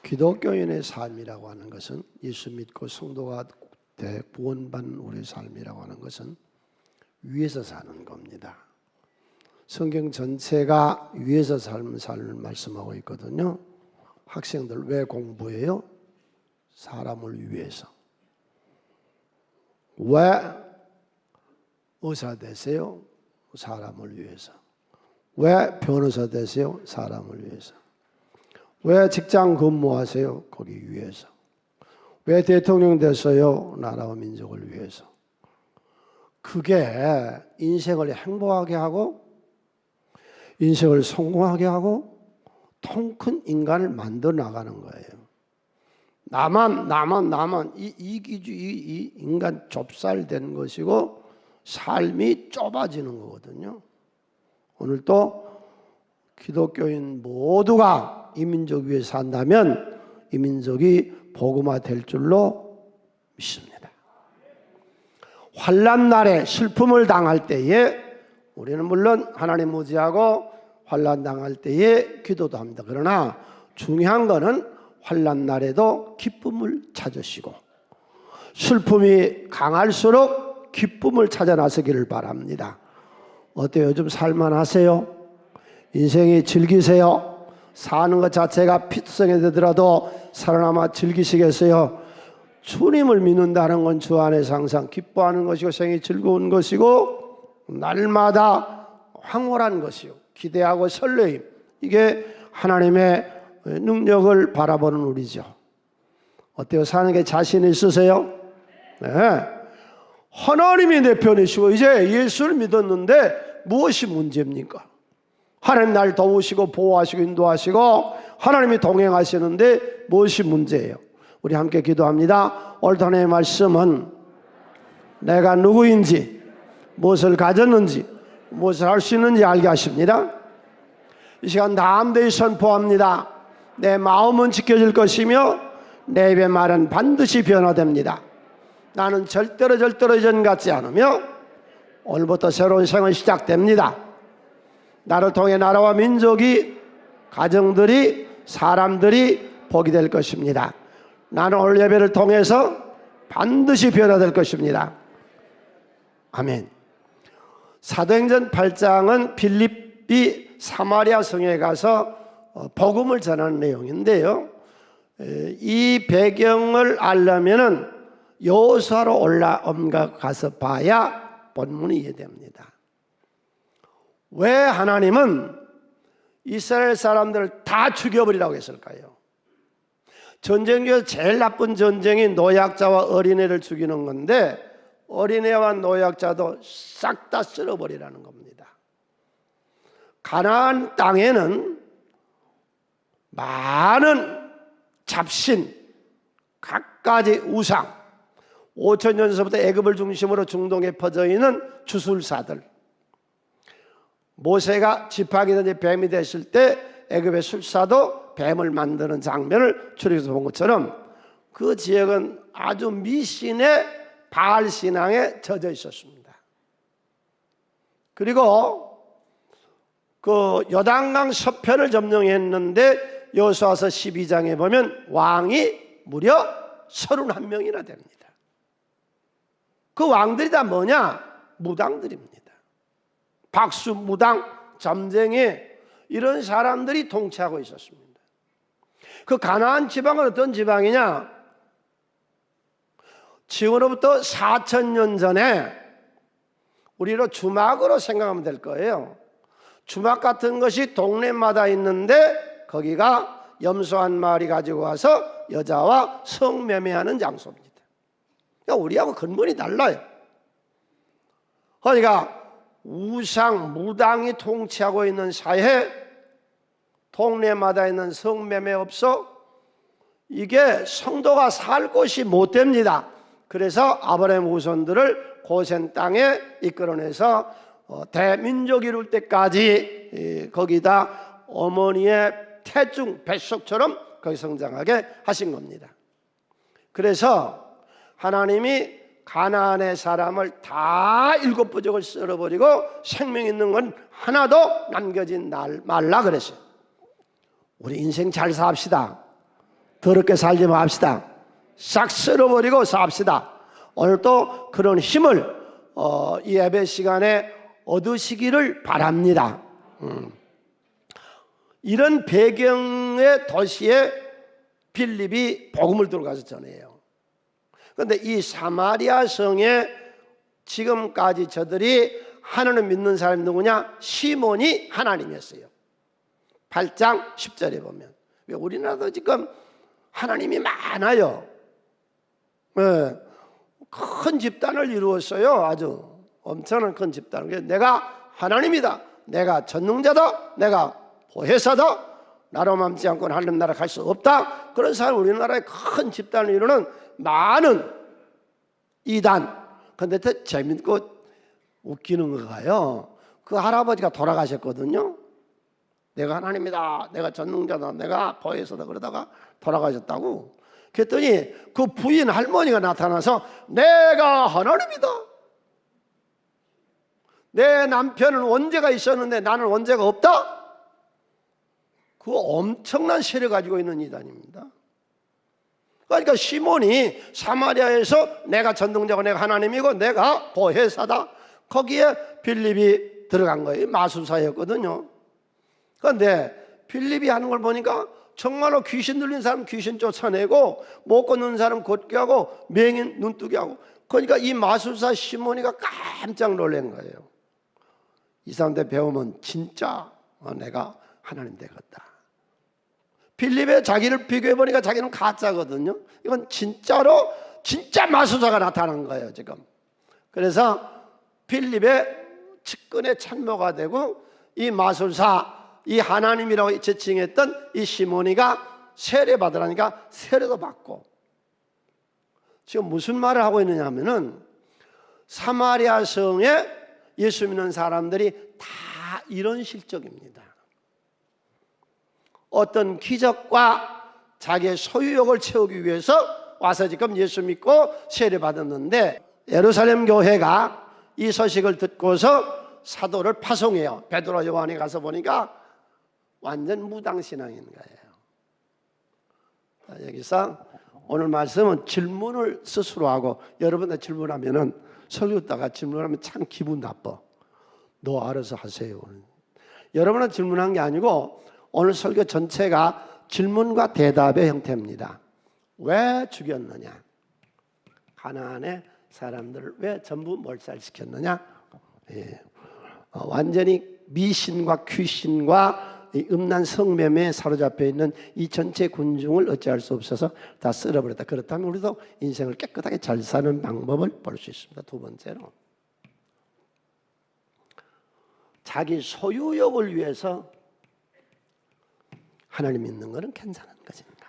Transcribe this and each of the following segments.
기독교인의 삶이라고 하는 것은, 예수 믿고 성도가 구원받는 우리의 삶이라고 하는 것은 위에서 사는 겁니다. 성경 전체가 위에서 삶을 말씀하고 있거든요. 학생들 왜 공부해요? 사람을 위해서. 왜 의사 되세요? 사람을 위해서. 왜 변호사 되세요? 사람을 위해서. 왜 직장 근무하세요? 거기 위해서. 왜 대통령 됐어요? 나라와 민족을 위해서. 그게 인생을 행복하게 하고 인생을 성공하게 하고 통 큰 인간을 만들어 나가는 거예요. 나만 이 인간 좁쌀된 것이고 삶이 좁아지는 거거든요. 오늘도 기독교인 모두가 이 민족 위에 산다면 이 민족이 복음화 될 줄로 믿습니다. 환난 날에 슬픔을 당할 때에 우리는 물론 하나님 의지하고 환난 당할 때에 기도도 합니다. 그러나 중요한 것은 환난 날에도 기쁨을 찾으시고 슬픔이 강할수록 기쁨을 찾아 나서기를 바랍니다. 어때요? 요즘 살만하세요? 인생이 즐기세요? 사는 것 자체가 피투성이 되더라도 살아남아 즐기시겠어요? 주님을 믿는다는 건 주 안에서 항상 기뻐하는 것이고 생이 즐거운 것이고 날마다 황홀한 것이요 기대하고 설레임, 이게 하나님의 능력을 바라보는 우리죠. 어때요? 사는 게 자신 있으세요? 네. 하나님이 내 편이시고 이제 예수를 믿었는데 무엇이 문제입니까? 하나님 날 도우시고 보호하시고 인도하시고 하나님이 동행하시는데 무엇이 문제예요? 우리 함께 기도합니다. 오늘 하나님의 말씀은 내가 누구인지, 무엇을 가졌는지, 무엇을 할 수 있는지 알게 하십니다. 이 시간 담대히 선포합니다. 내 마음은 지켜질 것이며 내 입의 말은 반드시 변화됩니다. 나는 절대로 이전 같지 않으며 오늘부터 새로운 생활이 시작됩니다. 나를 통해 나라와 민족이, 가정들이, 사람들이 복이 될 것입니다. 나는 오늘 예배를 통해서 반드시 변화될 것입니다. 아멘. 사도행전 8장은 빌립비 사마리아 성에 가서 복음을 전하는 내용인데요. 이 배경을 알려면은 여호수아로 가서 봐야 본문이 이해됩니다. 왜 하나님은 이스라엘 사람들을 다 죽여버리라고 했을까요? 전쟁 중에서 제일 나쁜 전쟁이 노약자와 어린애를 죽이는 건데 어린애와 노약자도 싹 다 쓸어버리라는 겁니다. 가나안 땅에는 많은 잡신, 갖가지 우상, 5,000년 전부터 애굽을 중심으로 중동에 퍼져 있는 주술사들, 모세가 지팡이든지 뱀이 됐을 때 애굽의 술사도 뱀을 만드는 장면을 출애굽에서 본 것처럼 그 지역은 아주 미신의 바알 신앙에 젖어 있었습니다. 그리고 그 요단강 서편을 점령했는데 여호수아서 12장에 보면 왕이 무려 31명이나 됩니다. 그 왕들이 다 뭐냐? 무당들입니다. 박수, 무당, 점쟁이, 이런 사람들이 통치하고 있었습니다. 그 가나안 지방은 어떤 지방이냐? 지금으로부터 4,000년 전에 우리로 주막으로 생각하면 될 거예요. 주막 같은 것이 동네마다 있는데 거기가 염소 한 마리 가지고 와서 여자와 성매매하는 장소입니다. 그러니까 우리하고 근본이 달라요. 그러니까 우상, 무당이 통치하고 있는 사회, 동네마다 있는 성매매업소, 이게 성도가 살 곳이 못 됩니다. 그래서 아브라함 후손들을 고센 땅에 이끌어내서 대민족 이룰 때까지 거기다 어머니의 태중, 뱃속처럼 거기 성장하게 하신 겁니다. 그래서 하나님이 가나안의 사람을 다 7부족을 쓸어버리고 생명 있는 건 하나도 남겨진 말라 그랬어요. 우리 인생 잘 삽시다. 더럽게 살지 맙시다. 싹 쓸어버리고 삽시다. 오늘도 그런 힘을 이 예배 시간에 얻으시기를 바랍니다. 이런 배경의 도시에 빌립이 복음을 들어가서 전해요. 그런데 이 사마리아 성에 지금까지 저들이 하나님을 믿는 사람이 누구냐? 시몬이 하나님이었어요. 8장 10절에 보면. 왜 우리나라도 지금 하나님이 많아요. 네. 큰 집단을 이루었어요. 아주 엄청난 큰 집단을. 내가 하나님이다, 내가 전능자다, 내가 보혜사다, 나로 맘지 않고는 하나님 나라 갈 수 없다. 그런 사람, 우리나라의 큰 집단을 이루는 많은 이단. 근데 더 재밌고 웃기는 거가요, 그 할아버지가 돌아가셨거든요. 내가 하나님이다, 내가 전능자다, 내가 보혜사다 그러다가 돌아가셨다고. 그랬더니 그 부인 할머니가 나타나서 내가 하나님이다, 내 남편은 원죄가 있었는데 나는 원죄가 없다. 그 엄청난 세력 가지고 있는 이단입니다. 그러니까 시몬이 사마리아에서 내가 전능자고 내가 하나님이고 내가 보혜사다, 거기에 빌립이 들어간 거예요. 마술사였거든요. 그런데 빌립이 하는 걸 보니까 정말로 귀신 들린 사람 귀신 쫓아내고, 못 걷는 사람 걷게 하고, 맹인 눈뜨게 하고. 그러니까 이 마술사 시몬이가 깜짝 놀란 거예요. 이 사람들 배우면 진짜 내가 하나님 되겠다. 빌립의 자기를 비교해 보니까 자기는 가짜거든요. 이건 진짜로 진짜 마술사가 나타난 거예요 지금. 그래서 빌립의 측근의 참모가 되고, 이 마술사, 이 하나님이라고 지칭했던 이 시몬이가 세례 받으라니까 세례도 받고. 지금 무슨 말을 하고 있느냐 하면은, 사마리아 성에 예수 믿는 사람들이 다 이런 실적입니다. 어떤 기적과 자기의 소유욕을 채우기 위해서 와서 지금 예수 믿고 세례 받았는데, 예루살렘 교회가 이 소식을 듣고서 사도를 파송해요. 베드로 요한이 가서 보니까 완전 무당신앙인 거예요. 여기서 오늘 말씀은 질문을 스스로 하고, 여러분들 질문하면은, 설교 듣다가 질문하면 참 기분 나빠. 너 알아서 하세요. 여러분은 질문한 게 아니고 오늘 설교 전체가 질문과 대답의 형태입니다. 왜 죽였느냐? 가나안의 사람들을 왜 전부 몰살시켰느냐? 예. 완전히 미신과 귀신과 음란 성매매에 사로잡혀 있는 이 전체 군중을 어찌할 수 없어서 다 쓸어버렸다. 그렇다면 우리도 인생을 깨끗하게 잘 사는 방법을 볼 수 있습니다. 두 번째로, 자기 소유욕을 위해서 하나님 믿는 것은 괜찮은 것입니다.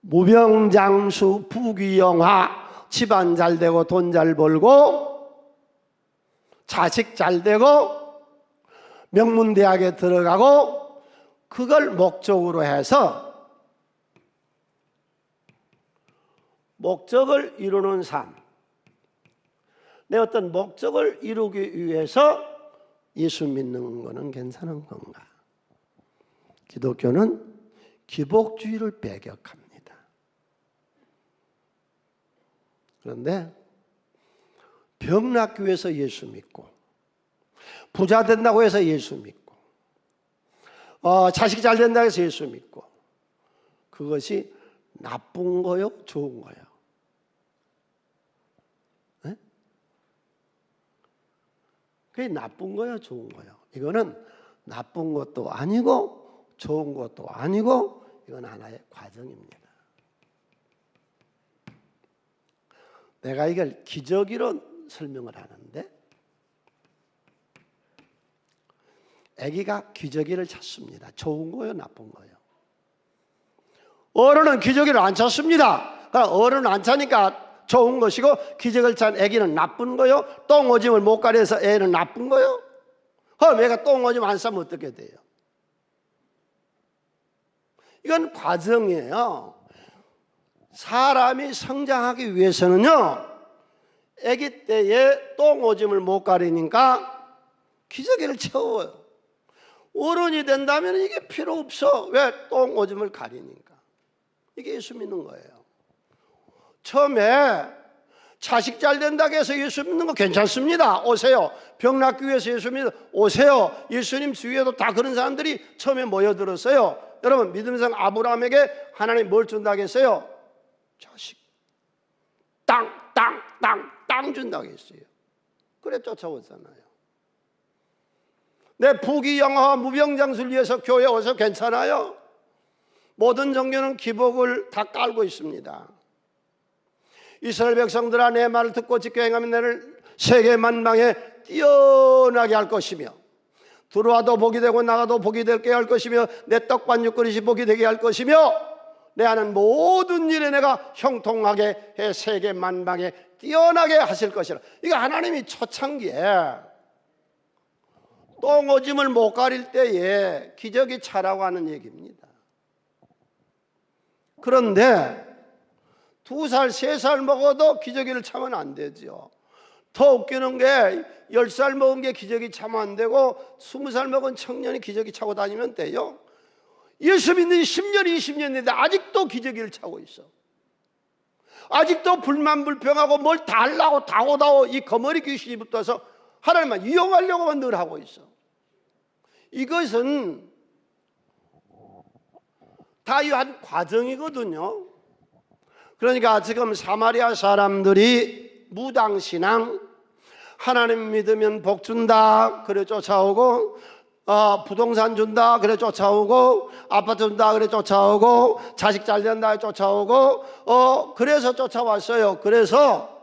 무병장수, 부귀영화, 집안 잘 되고 돈 잘 벌고 자식 잘 되고 명문대학에 들어가고, 그걸 목적으로 해서 목적을 이루는 삶, 내 어떤 목적을 이루기 위해서 예수 믿는 것은 괜찮은 건가? 기독교는 기복주의를 배격합니다. 그런데 병 낫기 위해서 예수 믿고, 부자 된다고 해서 예수 믿고, 자식 잘 된다고 해서 예수 믿고, 그것이 나쁜 거요? 좋은 거요? 네? 그게 나쁜 거요? 좋은 거요? 이거는 나쁜 것도 아니고 좋은 것도 아니고, 이건 하나의 과정입니다. 내가 이걸 기저귀로 설명을 하는데, 아기가 기저귀를 찾습니다. 좋은 거요, 나쁜 거요? 어른은 기저귀를 안 찾습니다. 어른은 안 차니까 좋은 것이고, 기저귀를 찬 아기는 나쁜 거요? 똥오줌을 못 가려서 애는 나쁜 거요? 그럼 애가 똥오줌 안 싸면 어떻게 돼요? 이건 과정이에요. 사람이 성장하기 위해서는요, 아기 때에 똥오줌을 못 가리니까 기저귀를 채워요. 어른이 된다면 이게 필요 없어. 왜? 똥 오줌을 가리니까. 이게 예수 믿는 거예요. 처음에 자식 잘 된다고 해서 예수 믿는 거 괜찮습니다. 오세요. 병 낫기 위해서 예수 믿는 오세요. 예수님 주위에도 다 그런 사람들이 처음에 모여들었어요. 여러분, 믿음의 아브라함에게 하나님 뭘 준다고 했어요? 자식. 땅 준다고 했어요. 그래 쫓아오잖아요. 내 부귀영화 무병장수를 위해서 교회 와서 괜찮아요? 모든 종교는 기복을 다 깔고 있습니다. 이스라엘 백성들아, 내 말을 듣고 지켜 행하면 너를 세계 만방에 뛰어나게 할 것이며 들어와도 복이 되고 나가도 복이 되게 할 것이며 내 떡반죽 그릇이 복이 되게 할 것이며 내 하는 모든 일에 내가 형통하게 해 세계 만방에 뛰어나게 하실 것이라. 이거 하나님이 초창기에 똥오줌을 못 가릴 때에 기적이 차라고 하는 얘기입니다. 그런데 2살, 3살 먹어도 기저귀를 차면 안 되죠. 더 웃기는 게 10살 먹은 게 기저귀 차면 안 되고 20살 먹은 청년이 기저귀 차고 다니면 돼요. 예수 믿는 10년, 20년 됐는데 아직도 기저귀를 차고 있어. 아직도 불만불평하고 뭘 달라고 다오다오 이 거머리 귀신이 붙어서 하나님만 이용하려고만 늘 하고 있어. 이것은 다 이 한 과정이거든요. 그러니까 지금 사마리아 사람들이 무당신앙, 하나님 믿으면 복 준다 그래 쫓아오고, 부동산 준다 그래 쫓아오고, 아파트 준다 그래 쫓아오고, 자식 잘 된다 쫓아오고, 그래서 쫓아왔어요. 그래서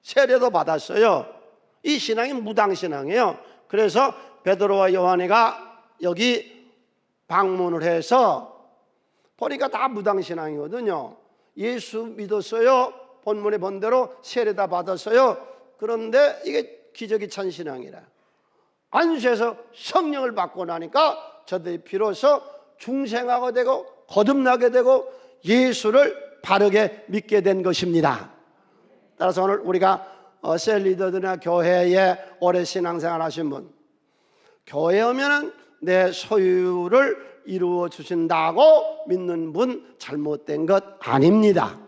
세례도 받았어요. 이 신앙이 무당신앙이에요. 그래서 베드로와 요한이가 여기 방문을 해서 보니까 다 무당신앙이거든요. 예수 믿었어요. 본문에 본 대로 세례 다 받았어요. 그런데 이게 기적이 찬 신앙이라. 안수해서 성령을 받고 나니까 저들이 비로소 중생하게 되고 거듭나게 되고 예수를 바르게 믿게 된 것입니다. 따라서 오늘 우리가 셀리더들이나 교회에 오래 신앙생활 하신 분, 교회 오면은 내 소유를 이루어 주신다고 믿는 분 잘못된 것 아닙니다.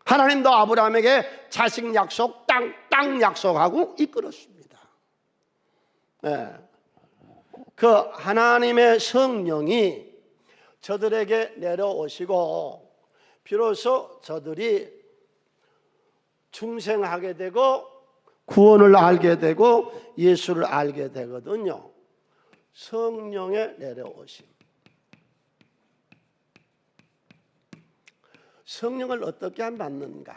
하나님도 아브라함에게 자식 약속, 땅 약속하고 이끌었습니다. 네. 그 하나님의 성령이 저들에게 내려오시고 비로소 저들이 중생하게 되고 구원을 알게 되고 예수를 알게 되거든요. 성령의 내려오심. 성령을 어떻게 받는가?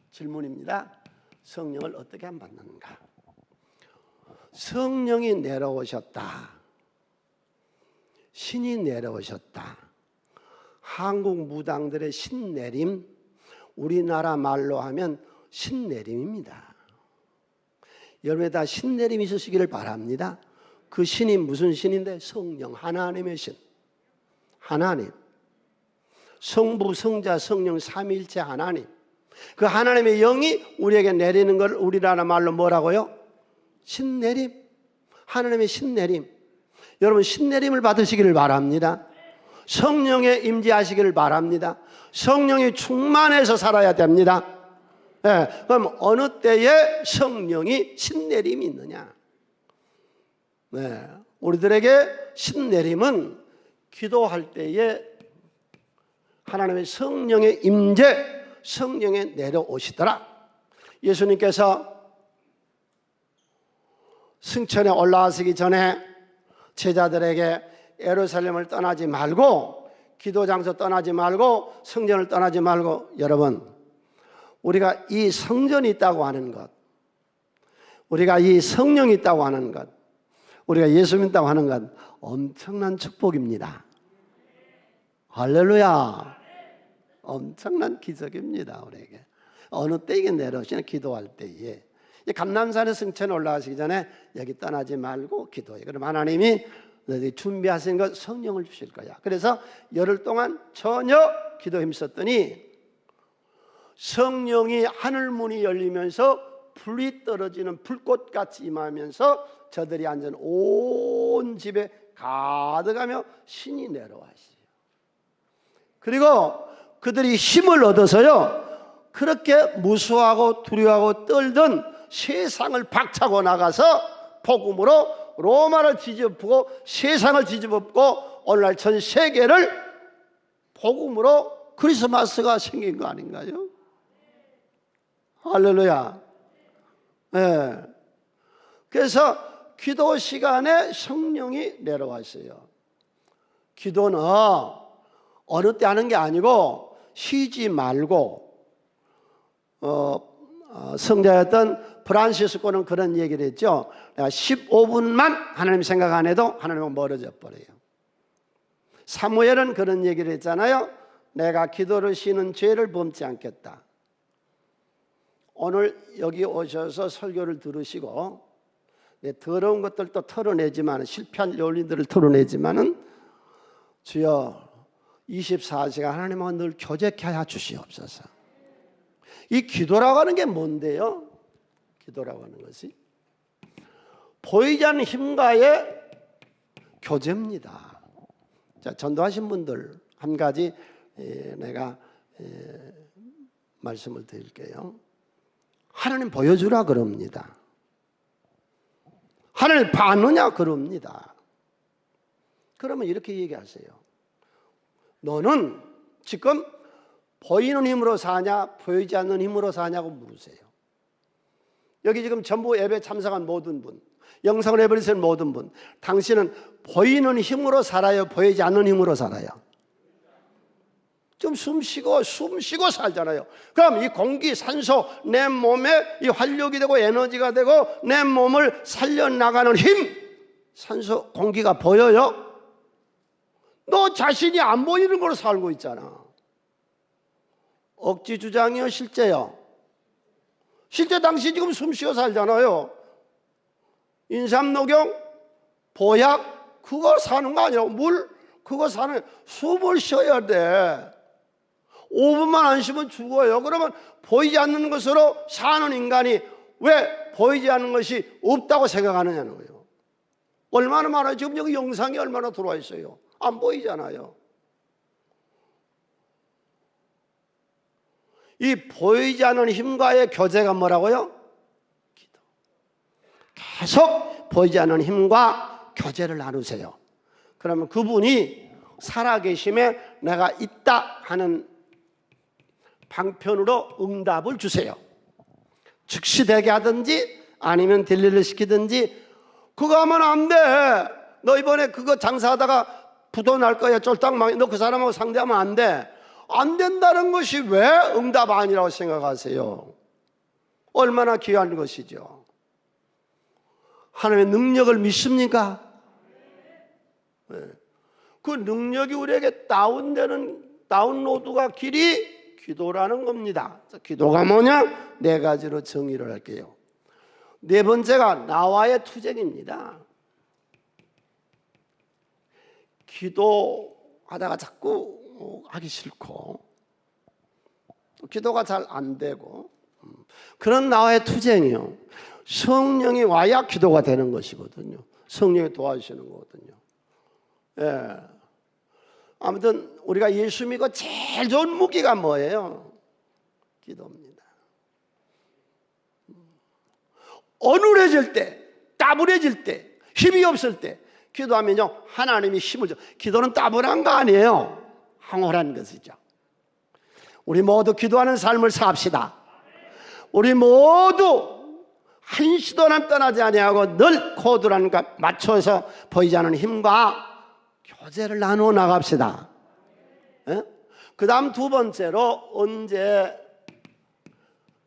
질문입니다. 성령을 어떻게 받는가? 성령이 내려오셨다. 신이 내려오셨다. 한국 무당들의 신내림, 우리나라 말로 하면 신내림입니다. 여러분이 다 신내림 있으시기를 바랍니다. 그 신이 무슨 신인데? 성령, 하나님의 신. 하나님. 성부, 성자, 성령 삼위일체 하나님. 그 하나님의 영이 우리에게 내리는 걸 우리나라 말로 뭐라고요? 신내림. 하나님의 신내림. 여러분 신내림을 받으시기를 바랍니다. 성령에 임재하시기를 바랍니다. 성령이 충만해서 살아야 됩니다. 네, 그럼 어느 때에 성령이 신내림이 있느냐? 네, 우리들에게 신내림은 기도할 때에 하나님의 성령의 임재, 성령에 내려오시더라. 예수님께서 승천에 올라가시기 전에 제자들에게 예루살렘을 떠나지 말고, 기도 장소 떠나지 말고, 성전을 떠나지 말고, 여러분 우리가 이 성전이 있다고 하는 것, 우리가 이 성령이 있다고 하는 것, 우리가 예수 믿다고 하는 것 엄청난 축복입니다. 할렐루야. 엄청난 기적입니다. 우리에게 어느 때 이게 내려오시나? 기도할 때에. 감람산에 승천에 올라가시기 전에 여기 떠나지 말고 기도해. 그럼 하나님이 너희 준비하신 것 성령을 주실 거야. 그래서 열흘 동안 전혀 기도 힘썼더니 성령이 하늘 문이 열리면서 불이 떨어지는 불꽃같이 임하면서 저들이 앉은 온 집에 가득하며 신이 내려왔어요. 그리고 그들이 힘을 얻어서요, 그렇게 무수하고 두려워하고 떨던 세상을 박차고 나가서 복음으로 로마를 뒤집고 세상을 뒤집고 오늘날 전 세계를 복음으로 크리스마스가 생긴 거 아닌가요? 할렐루야. 네. 그래서 기도 시간에 성령이 내려왔어요. 기도는 어느 때 하는 게 아니고 쉬지 말고, 성자였던 프란시스코는 그런 얘기를 했죠. 내가 15분만 하나님 생각 안 해도 하나님은 멀어져 버려요. 사무엘은 그런 얘기를 했잖아요. 내가 기도를 쉬는 죄를 범치 않겠다. 오늘 여기 오셔서 설교를 들으시고 더러운 것들도 털어내지만, 실패한 논리들을 털어내지만은 주여 24시간 하나님과 늘 교제케 하여 주시옵소서. 이 기도라고 하는 게 뭔데요? 기도라고 하는 것이 보이지 않는 힘과의 교제입니다. 자, 전도하신 분들 한 가지 내가 말씀을 드릴게요. 하나님 보여주라 그럽니다. 하나님 봤느냐 그럽니다. 그러면 이렇게 얘기하세요. 너는 지금 보이는 힘으로 사냐 보이지 않는 힘으로 사냐고 물으세요. 여기 지금 전부 예배 참석한 모든 분, 영상을 예배드리는 모든 분, 당신은 보이는 힘으로 살아요 보이지 않는 힘으로 살아요? 좀 숨 쉬고 살잖아요. 그럼 이 공기, 산소, 내 몸에 이 활력이 되고 에너지가 되고 내 몸을 살려나가는 힘, 산소, 공기가 보여요? 너 자신이 안 보이는 걸로 살고 있잖아. 억지 주장이요 실제요? 실제 당신 지금 숨 쉬어 살잖아요. 인삼녹용, 보약 그거 사는 거 아니야. 물 그거 사는, 숨을 쉬어야 돼. 5분만 안 쉬면 죽어요. 그러면 보이지 않는 것으로 사는 인간이 왜 보이지 않는 것이 없다고 생각하느냐는 거예요. 얼마나 많아요. 지금 여기 영상이 얼마나 들어와 있어요. 안 보이잖아요. 이 보이지 않는 힘과의 교제가 뭐라고요? 기도. 계속 보이지 않는 힘과 교제를 나누세요. 그러면 그분이 살아계심에 내가 있다 하는 방편으로 응답을 주세요. 즉시 되게 하든지 아니면 딜리를 시키든지. 그거 하면 안 돼. 너 이번에 그거 장사하다가 부도 날 거야. 쫄딱 망해. 너 그 사람하고 상대하면 안 돼. 안 된다는 것이 왜 응답 아니라고 생각하세요? 얼마나 귀한 것이죠. 하나님의 능력을 믿습니까? 네. 그 능력이 우리에게 다운로드가 길이 기도라는 겁니다. 기도가 뭐냐? 네 가지로 정의를 할게요. 네 번째가 나와의 투쟁입니다. 기도하다가 자꾸 하기 싫고 기도가 잘 안 되고 그런 나와의 투쟁이요. 성령이 와야 기도가 되는 것이거든요. 성령이 도와주시는 거거든요. 예. 아무튼 우리가 예수 믿고 제일 좋은 무기가 뭐예요? 기도입니다. 어눌해질 때, 따분해질 때, 힘이 없을 때 기도하면요 하나님이 힘을 줘. 기도는 따분한 거 아니에요. 황홀한 것이죠. 우리 모두 기도하는 삶을 삽시다. 우리 모두 한시도나 떠나지 아니하고 늘 코드란과 맞춰서 보이지 않는 힘과 교제를 나누어 나갑시다. 그 다음 두 번째로 언제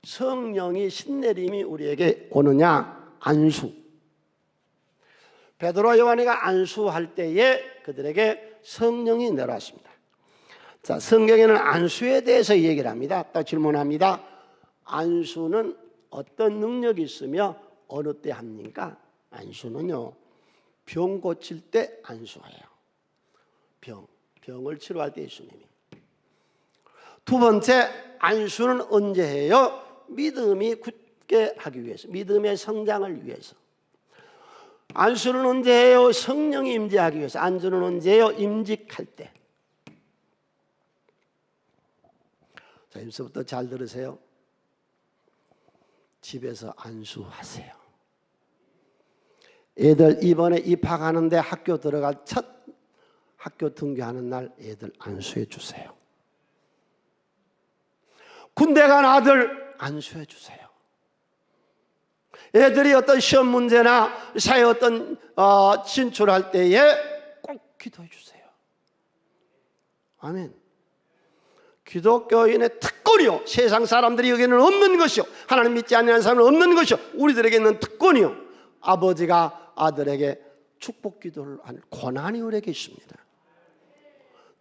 성령이 신내림이 우리에게 오느냐? 안수. 베드로 요한이가 안수할 때에 그들에게 성령이 내려왔습니다. 자, 성경에는 안수에 대해서 얘기를 합니다. 또 질문합니다. 안수는 어떤 능력이 있으며 어느 때 합니까? 안수는요 병 고칠 때 안수해요. 병을 치료할 때 예수님이. 두 번째 안수는 언제 해요? 믿음이 붙게 하기 위해서, 믿음의 성장을 위해서. 안수는 언제 해요? 성령이 임재하기 위해서. 안수는 언제 해요? 임직할 때. 자, 여기서부터 잘 들으세요. 집에서 안수하세요. 애들 이번에 입학하는데 학교 들어갈 첫 학교 등교하는 날 애들 안수해 주세요. 군대 간 아들 안수해 주세요. 애들이 어떤 시험 문제나 사회 어떤 진출할 때에 꼭 기도해 주세요. 아멘. 기독교인의 특권이요, 세상 사람들이 여기는 없는 것이요, 하나님 믿지 않는 사람은 없는 것이요, 우리들에게 있는 특권이요, 아버지가 아들에게 축복 기도를 하는 권한이 우리에게 있습니다.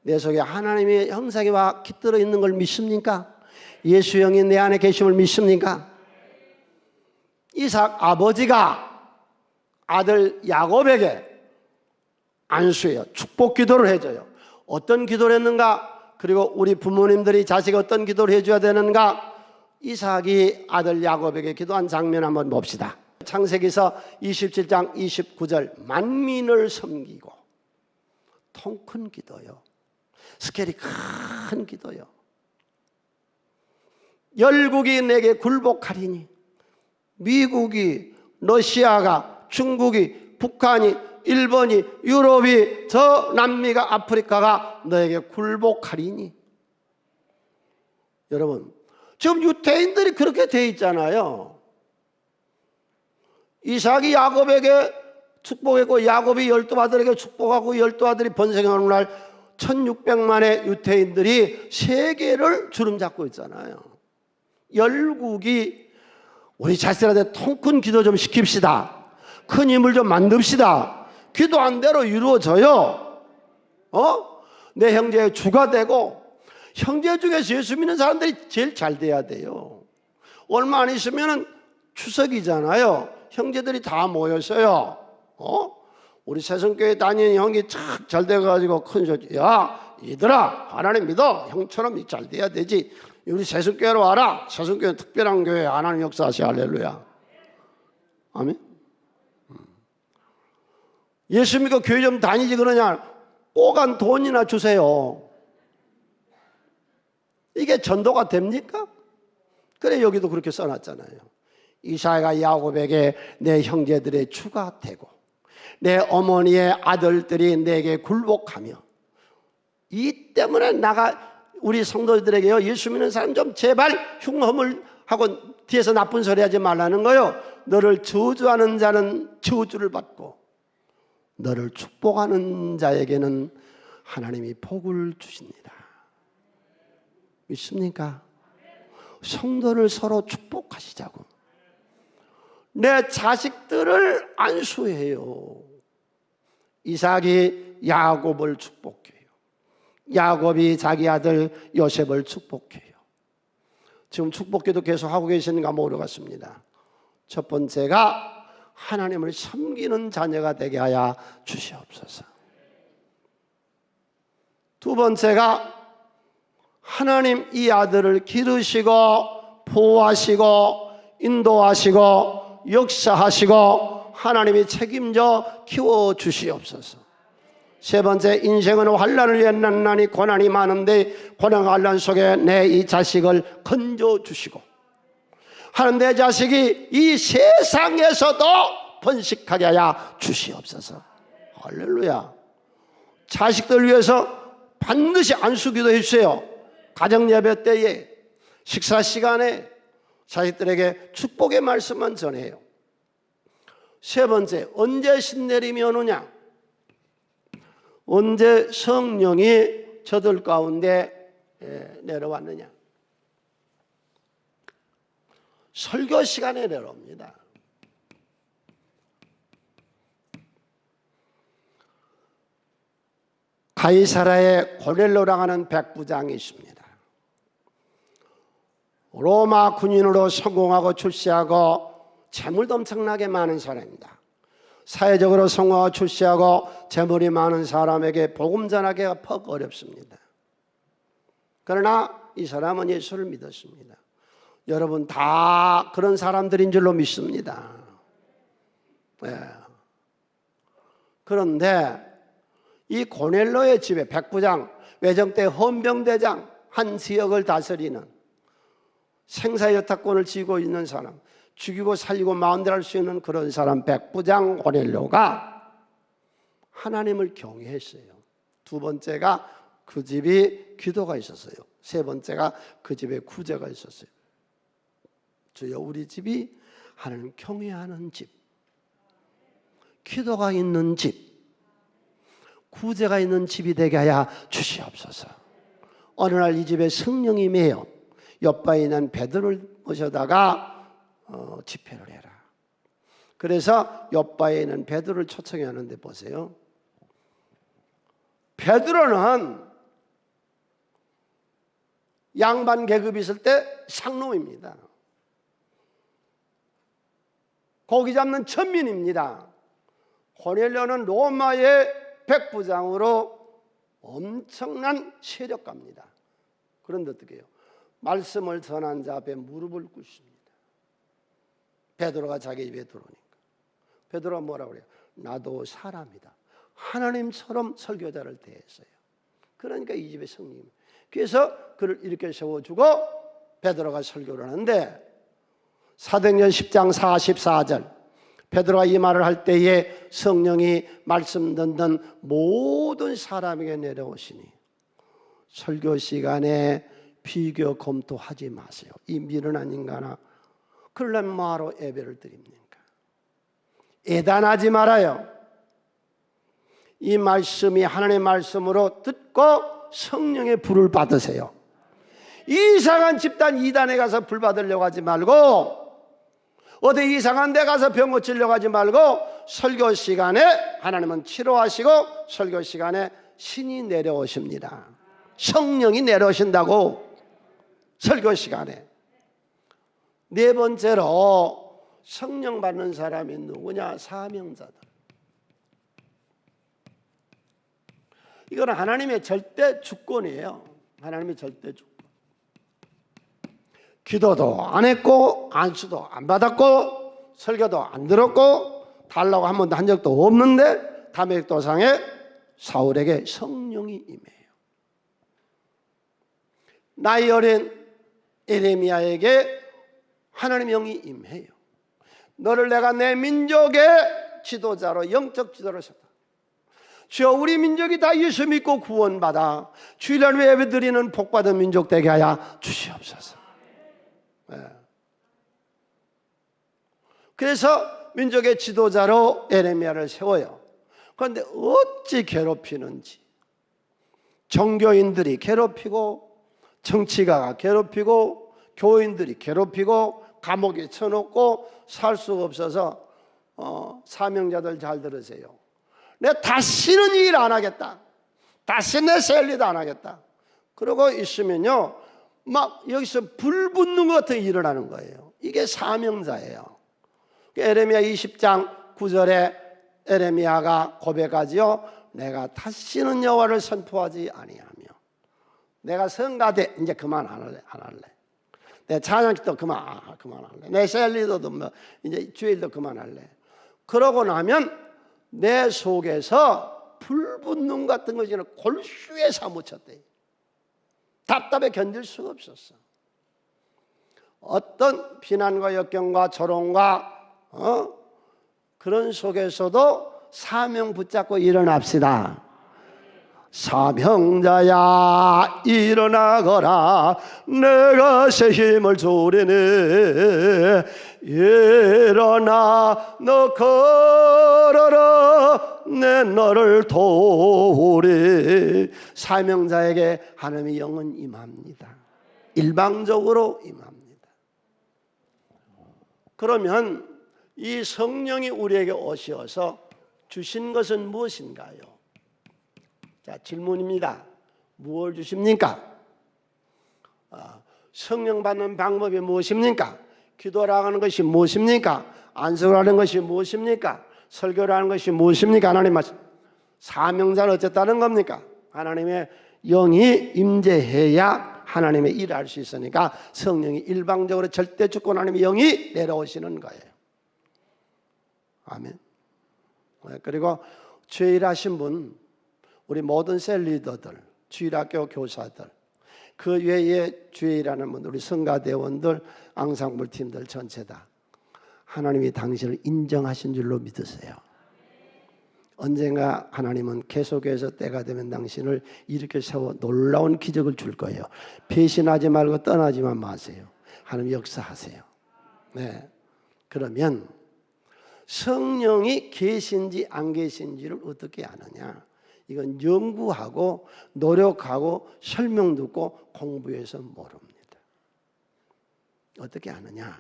내 속에 하나님의 형상이 와 깃들어 있는 걸 믿습니까? 예수 형이 내 안에 계심을 믿습니까? 이삭 아버지가 아들 야곱에게 안수해요. 축복 기도를 해줘요. 어떤 기도를 했는가? 그리고 우리 부모님들이 자식이 어떤 기도를 해줘야 되는가? 이삭이 아들 야곱에게 기도한 장면 한번 봅시다. 창세기서 27장 29절, 만민을 섬기고, 통 큰 기도요, 스케일이 큰 기도요. 열국이 내게 굴복하리니, 미국이, 러시아가, 중국이, 북한이, 일본이, 유럽이, 저 남미가, 아프리카가 너에게 굴복하리니. 여러분, 지금 유대인들이 그렇게 돼 있잖아요. 이삭이 야곱에게 축복했고, 야곱이 12아들에게 축복하고, 12아들이 번성하는 날 1600만의 유대인들이 세계를 주름잡고 있잖아요. 열국이 우리 자신한테 통 큰 기도 좀 시킵시다. 큰 힘을 좀 만듭시다. 기도한 대로 이루어져요. 내 형제의 주가 되고, 형제 중에서 예수 믿는 사람들이 제일 잘 돼야 돼요. 얼마 안 있으면 추석이잖아요. 형제들이 다 모였어요. 우리 새성교회 다니는 형이 착 잘 돼가지고 큰 소리, 야 얘들아 하나님 믿어. 형처럼 잘 돼야 되지. 우리 새성교회로 와라. 새성교회는 특별한 교회, 하나님 역사하시. 할렐루야. 아멘. 예수 믿고 교회 좀 다니지 그러냐? 오간 돈이나 주세요. 이게 전도가 됩니까? 그래, 여기도 그렇게 써놨잖아요. 이삭이 야곱에게 내 형제들의 주가 되고, 내 어머니의 아들들이 내게 굴복하며. 이 때문에 우리 성도들에게요, 예수 믿는 사람 좀 제발 흉허물 하고 뒤에서 나쁜 소리 하지 말라는 거요. 너를 저주하는 자는 저주를 받고, 너를 축복하는 자에게는 하나님이 복을 주십니다. 믿습니까? 성도를 서로 축복하시자고. 내 자식들을 안수해요. 이삭이 야곱을 축복해요. 야곱이 자기 아들 요셉을 축복해요. 지금 축복기도 계속 하고 계시는가 모르겠습니다. 첫 번째가 하나님을 섬기는 자녀가 되게 하여 주시옵소서. 두 번째가 하나님 이 아들을 기르시고 보호하시고 인도하시고 역사하시고 하나님이 책임져 키워주시옵소서. 세 번째, 인생은 환난을 위해 난나니 고난이 많은데 고난 환난 속에 내 이 자식을 건져주시고 하는 내 자식이 이 세상에서도 번식하게 하여 주시옵소서. 할렐루야. 자식들 위해서 반드시 안수기도 해주세요. 가정예배 때에, 식사 시간에 자식들에게 축복의 말씀만 전해요. 세 번째, 언제 신내림이 오느냐? 언제 성령이 저들 가운데 내려왔느냐? 설교 시간에 내려옵니다. 가이사라에 고넬로라고 하는 백부장이 있습니다. 로마 군인으로 성공하고 출세하고 재물도 엄청나게 많은 사람입니다. 사회적으로 성공하고 출세하고 재물이 많은 사람에게 복음 전하기가 퍽 어렵습니다. 그러나 이 사람은 예수를 믿었습니다. 여러분 다 그런 사람들인 줄로 믿습니다. 네. 그런데 이 고넬로의 집에 백부장, 외정대 헌병대장, 한 지역을 다스리는 생사여타권을 쥐고 있는 사람, 죽이고 살리고 마음대로 할 수 있는 그런 사람 백부장 고넬로가 하나님을 경외했어요. 두 번째가 그 집이 기도가 있었어요. 세 번째가 그 집에 구제가 있었어요. 주여, 우리 집이 하나님 경외하는 집, 기도가 있는 집, 구제가 있는 집이 되게 하여 주시옵소서. 어느 날 이 집에 성령이 임해요. 옆바에 있는 베드로를 모셔다가 집회를 해라. 그래서 옆바에 있는 베드로를 초청하는데 보세요. 베드로는 양반 계급이 있을 때 상놈입니다. 고기 잡는 천민입니다. 고넬료는 로마의 백부장으로 엄청난 세력가입니다. 그런데 어떻게 해요? 말씀을 전한 자 앞에 무릎을 꿇습니다. 베드로가 자기 입에 들어오니까 베드로가 뭐라고 그래요? 나도 사람이다. 하나님처럼 설교자를 대했어요. 그러니까 이 집에 성령. 그래서 그를 이렇게 세워주고 베드로가 설교를 하는데 사도행전 10장 44절 베드로가 이 말을 할 때에 성령이 말씀 듣는 모든 사람에게 내려오시니 설교 시간에 비교 검토하지 마세요. 이 미련한 인간아, 그러려면 뭐하러 예배를 드립니까? 애단하지 말아요. 이 말씀이 하나님의 말씀으로 듣고 성령의 불을 받으세요. 이상한 집단 이단에 가서 불 받으려고 하지 말고, 어디 이상한 데 가서 병 고치려고 하지 말고, 설교 시간에 하나님은 치료하시고 설교 시간에 신이 내려오십니다. 성령이 내려오신다고. 설교 시간에. 네 번째로 성령 받는 사람이 누구냐? 사명자들. 이건 하나님의 절대 주권이에요. 하나님의 절대 주권. 기도도 안 했고 안수도 안 받았고 설교도 안 들었고 달라고 한 번도 한 적도 없는데 다메섹도상에 사울에게 성령이 임해요. 나이 어린 에레미야에게 하나님의 영이 임해요. 너를 내가 내 민족의 지도자로, 영적 지도로 세웠다. 주여, 우리 민족이 다 예수 믿고 구원받아 주일날 예배드리는 복받은 민족 되게 하여 주시옵소서. 네. 그래서 민족의 지도자로 에레미야를 세워요. 그런데 어찌 괴롭히는지, 종교인들이 괴롭히고 정치가가 괴롭히고 교인들이 괴롭히고 감옥에 쳐놓고 살 수가 없어서 사명자들 잘 들으세요. 내가 다시는 일 안 하겠다. 다시는 내 셀리도 안 하겠다. 그러고 있으면요, 막 여기서 불 붙는 것 같은 일을 하는 거예요. 이게 사명자예요. 에레미야 20장 9절에 에레미야가 고백하지요. 내가 다시는 여호와를 선포하지 아니하며 내가 성가대 이제 그만 안 할래. 내 찬양도 그만할래. 내 셀리도도 뭐 이제 주일도 그만할래. 그러고 나면 내 속에서 불 붙는 것 같은 것이 골수에 사무쳤대. 답답해 견딜 수가 없었어. 어떤 비난과 역경과 조롱과 그런 속에서도 사명 붙잡고 일어납시다. 사명자야 일어나거라, 내가 새 힘을 주리니 일어나 너 걸어라, 내 너를 도우리. 사명자에게 하나님의 영은 임합니다. 일방적으로 임합니다. 그러면 이 성령이 우리에게 오셔서 주신 것은 무엇인가요? 자, 질문입니다. 무엇을 주십니까? 성령 받는 방법이 무엇입니까? 기도라는 것이 무엇입니까? 안수라는 것이 무엇입니까? 설교라는 것이 무엇입니까? 하나님 말씀. 사명자는 어쨌다는 겁니까? 하나님의 영이 임재해야 하나님의 일을 할 수 있으니까 성령이 일방적으로 절대 주권 하나님의 영이 내려오시는 거예요. 아멘. 그리고 주일하신 분, 우리 모든 셀 리더들, 주일학교 교사들, 그 외에 주일하는 분, 우리 성가대원들, 앙상블 팀들 전체 다 하나님이 당신을 인정하신 줄로 믿으세요. 언젠가 하나님은 계속해서 때가 되면 당신을 이렇게 세워 놀라운 기적을 줄 거예요. 배신하지 말고 떠나지만 마세요. 하나님 역사하세요. 네. 그러면 성령이 계신지 안 계신지를 어떻게 아느냐? 이건 연구하고 노력하고 설명 듣고 공부해서 모릅니다. 어떻게 아느냐?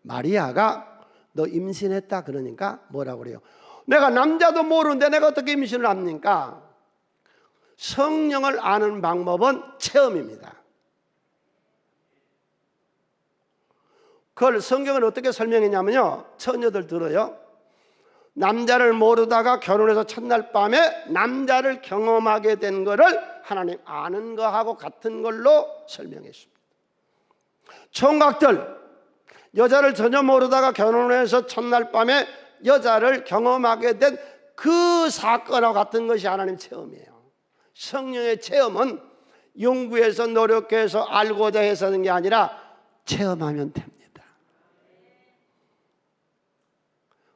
마리아가 너 임신했다 그러니까 뭐라고 그래요? 내가 남자도 모르는데 내가 어떻게 임신을 합니까? 성령을 아는 방법은 체험입니다. 그걸 성경은 어떻게 설명했냐면요, 처녀들 들어요. 남자를 모르다가 결혼해서 첫날 밤에 남자를 경험하게 된 거를 하나님 아는 거하고 같은 걸로 설명했습니다. 총각들, 여자를 전혀 모르다가 결혼해서 첫날 밤에 여자를 경험하게 된 그 사건과 같은 것이 하나님 체험이에요. 성령의 체험은 연구해서 노력해서 알고자 해서 하는 게 아니라 체험하면 됩니다.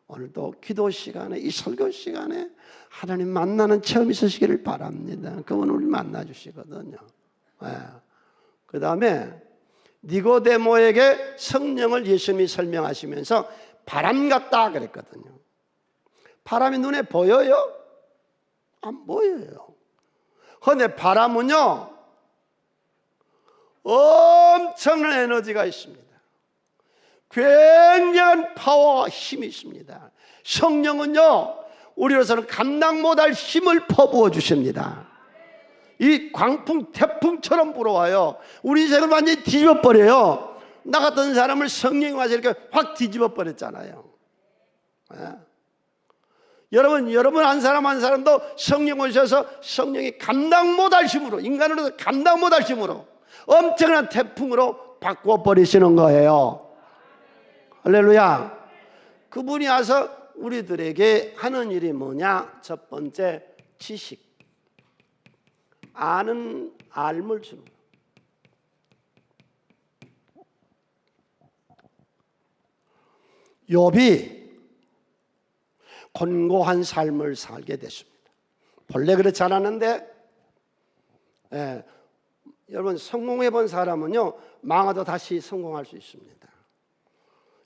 오늘도 기도 시간에, 이 설교 시간에 하나님 만나는 체험이 있으시기를 바랍니다. 그분 우리 만나 주시거든요. 네. 그 다음에 니고데모에게 성령을 예수님이 설명하시면서 바람 같다 그랬거든요. 바람이 눈에 보여요? 안 보여요. 그런데 바람은요, 엄청난 에너지가 있습니다. 굉장한 파워와 힘이 있습니다. 성령은요, 우리로서는 감당 못할 힘을 퍼부어 주십니다. 이 광풍, 태풍처럼 불어와요. 우리 인생을 완전히 뒤집어버려요. 나 같은 사람을 성령이 와서 이렇게 확 뒤집어버렸잖아요. 네? 여러분 한 사람 한 사람도 성령 오셔서 성령이 감당 못할 힘으로, 인간으로서 감당 못할 힘으로 엄청난 태풍으로 바꿔버리시는 거예요. 할렐루야. 그분이 와서 우리들에게 하는 일이 뭐냐? 첫 번째, 지식, 아는 알물 주는 거. 욥이 곤고한 삶을 살게 됐습니다. 본래 그렇지 않았는데, 여러분 성공해 본 사람은요, 망하도 다시 성공할 수 있습니다.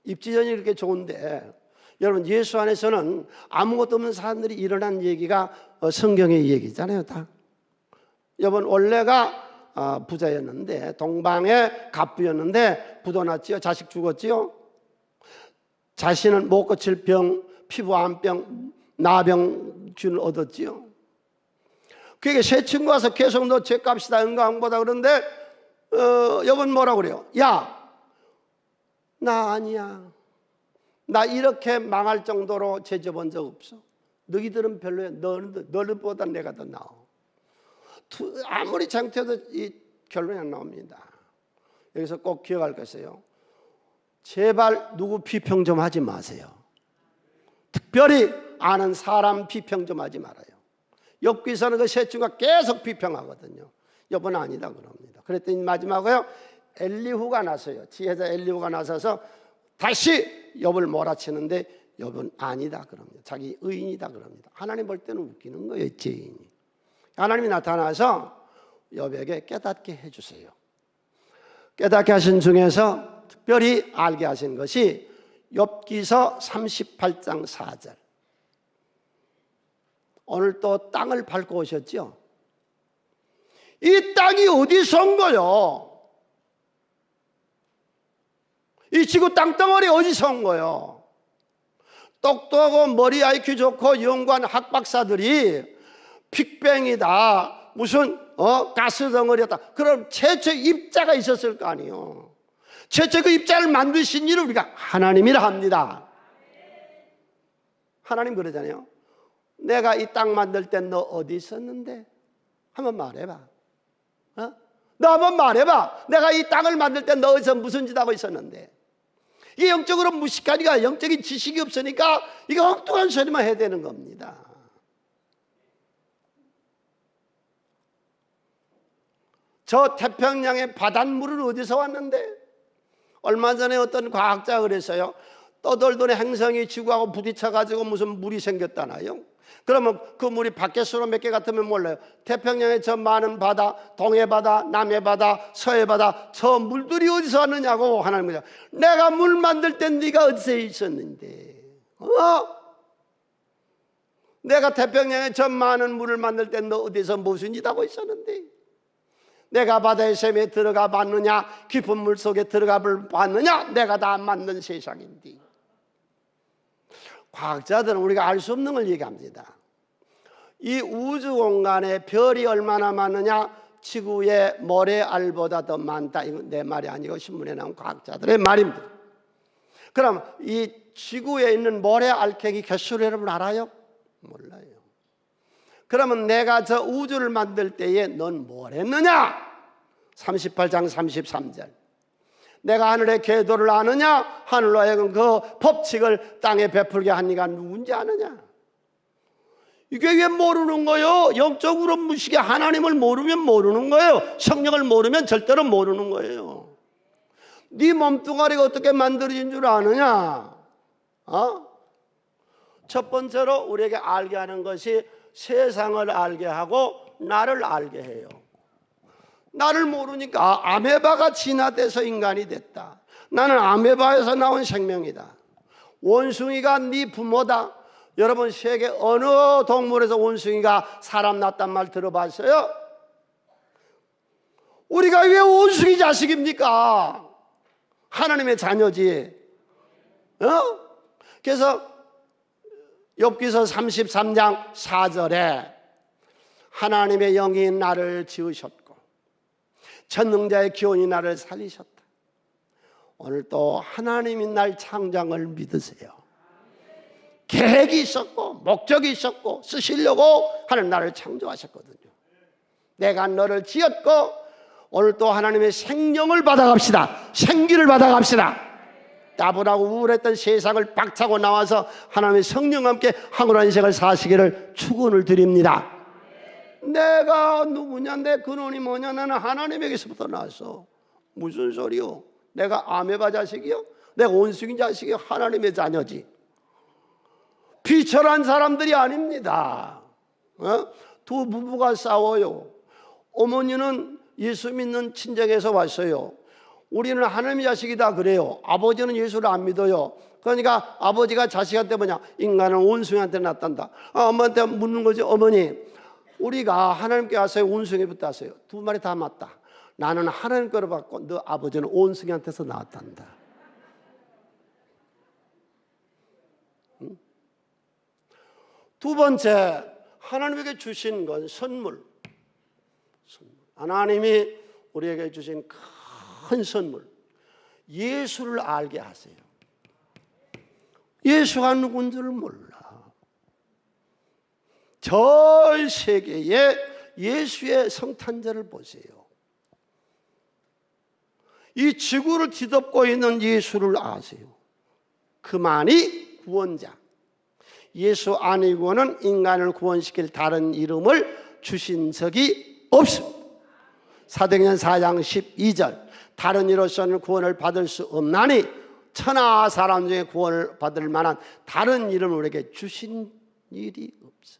입지전이 이렇게 좋은데, 여러분 예수 안에서는 아무것도 없는 사람들이 일어난 얘기가 성경의 얘기잖아요. 다. 여러분 원래가 부자였는데, 동방의 갑부였는데 부도 났지요. 자식 죽었지요. 자신은 못 고칠 병, 피부 암병, 나병균 얻었지요. 그게 새 친구 와서 계속 너 죄값이다 은강보다 그런데 여러분 뭐라고 그래요? 야, 나 아니야. 나 이렇게 망할 정도로 죄 져본 적 없어. 너희들은 별로야. 너희들보다 내가 더 나아. 아무리 장태도 이 결론이 안 나옵니다. 여기서 꼭 기억할 것이에요. 제발 누구 비평 좀 하지 마세요. 특별히 아는 사람 비평 좀 하지 말아요. 욥기서는 그 세 친구가 계속 비평하거든요. 욥은 아니다 그럽니다. 그랬더니 마지막에요, 엘리후가 나서요. 지혜자 엘리후가 나서서 다시 욥을 몰아치는데 욥은 아니다 그럽니다. 자기 의인이다 그럽니다. 하나님 볼 때는 웃기는 거예요, 죄인이. 하나님이 나타나서 욥에게 깨닫게 해주세요. 깨닫게 하신 중에서 특별히 알게 하신 것이 욥기서 38장 4절. 오늘 또 땅을 밟고 오셨죠? 이 땅이 어디서 온 거요? 이 지구 땅덩어리 어디서 온 거요? 똑똑하고 머리 IQ 좋고 연구한 학박사들이 빅뱅이다, 무슨 가스 덩어리였다. 그럼 최초의 입자가 있었을 거 아니에요. 최초 그 입자를 만드신 일을 우리가 하나님이라 합니다. 하나님 그러잖아요. 내가 이 땅 만들 때 너 어디 있었는데? 한번 말해봐. 너 한번 말해봐. 내가 이 땅을 만들 때 너 어디서 무슨 짓 하고 있었는데. 이게 영적으로 무식하니까, 영적인 지식이 없으니까 이게 엉뚱한 소리만 해야 되는 겁니다. 저 태평양의 바닷물은 어디서 왔는데? 얼마 전에 어떤 과학자가 그랬어요. 떠돌던 행성이 지구하고 부딪혀가지고 무슨 물이 생겼다나요? 그러면 그 물이 밖에서로 몇 개 같으면 몰라요. 태평양의 저 많은 바다, 동해바다, 남해바다, 서해바다, 저 물들이 어디서 왔느냐고 하나님 거죠. 내가 물 만들 땐 네가 어디서 있었는데? 내가 태평양에 저 많은 물을 만들 땐 너 어디서 무슨 짓 하고 있었는데? 내가 바다의 샘에 들어가 봤느냐, 깊은 물 속에 들어가 봤느냐, 내가 다 만든 세상인데. 과학자들은 우리가 알 수 없는 걸 얘기합니다. 이 우주 공간에 별이 얼마나 많으냐, 지구의 모래알보다 더 많다. 이건 내 말이 아니고 신문에 나온 과학자들의 말입니다. 그럼 이 지구에 있는 모래알갱이 개수를 여러분 알아요? 몰라요. 그러면 내가 저 우주를 만들 때에 넌 뭘 했느냐? 38장 33절. 내가 하늘의 궤도를 아느냐? 하늘로 하여금 그 법칙을 땅에 베풀게 한 이가 누군지 아느냐? 이게 왜 모르는 거예요? 영적으로 무식해. 하나님을 모르면 모르는 거예요. 성령을 모르면 절대로 모르는 거예요. 네 몸뚱아리가 어떻게 만들어진 줄 아느냐? 첫 번째로 우리에게 알게 하는 것이 세상을 알게 하고 나를 알게 해요. 나를 모르니까 아메바가 진화돼서 인간이 됐다. 나는 아메바에서 나온 생명이다. 원숭이가 네 부모다. 여러분 세계 어느 동물에서 원숭이가 사람 낳았단 말 들어봤어요? 우리가 왜 원숭이 자식입니까? 하나님의 자녀지. 그래서 욥기서 33장 4절에 하나님의 영이 나를 지으셨고 전능자의 기원이 나를 살리셨다. 오늘 또 하나님이 날 창조를 믿으세요. 계획이 있었고 목적이 있었고 쓰시려고 하는 나를 창조하셨거든요. 내가 너를 지었고 오늘 또 하나님의 생명을 받아갑시다. 생기를 받아갑시다. 따분하고 우울했던 세상을 박차고 나와서 하나님의 성령과 함께 황홀한 인생을 사시기를 축원을 드립니다. 내가 누구냐, 내 근원이 뭐냐, 나는 하나님에게서부터 나왔어. 무슨 소리요? 내가 아메바 자식이요? 내가 원숭이 자식이요? 하나님의 자녀지. 비천한 사람들이 아닙니다. 두 부부가 싸워요. 어머니는 예수 믿는 친정에서 왔어요. 우리는 하나님의 자식이다 그래요. 아버지는 예수를 안 믿어요. 그러니까 아버지가 자식한테 뭐냐, 인간은 원숭이한테 낳았단다. 엄마한테 묻는 거지. 어머니, 우리가 하나님께 왔어요, 원숭이부터 왔어요? 두 마리 다 맞다. 나는 하나님 거를 받고 너 아버지는 원숭이한테서 나왔단다. 두 번째, 하나님에게 주신 건 선물. 하나님이 우리에게 주신 큰 선물, 예수를 알게 하세요. 예수가 누군지를 몰라. 전 세계에 예수의 성탄절을 보세요. 이 지구를 뒤덮고 있는 예수를 아세요. 그만이 구원자. 예수 아니고는 인간을 구원시킬 다른 이름을 주신 적이 없습니다. 사도행전 4장 12절. 다른 이로서는 구원을 받을 수 없나니 천하 사람 중에 구원을 받을 만한 다른 이름을 우리에게 주신 일이 없어.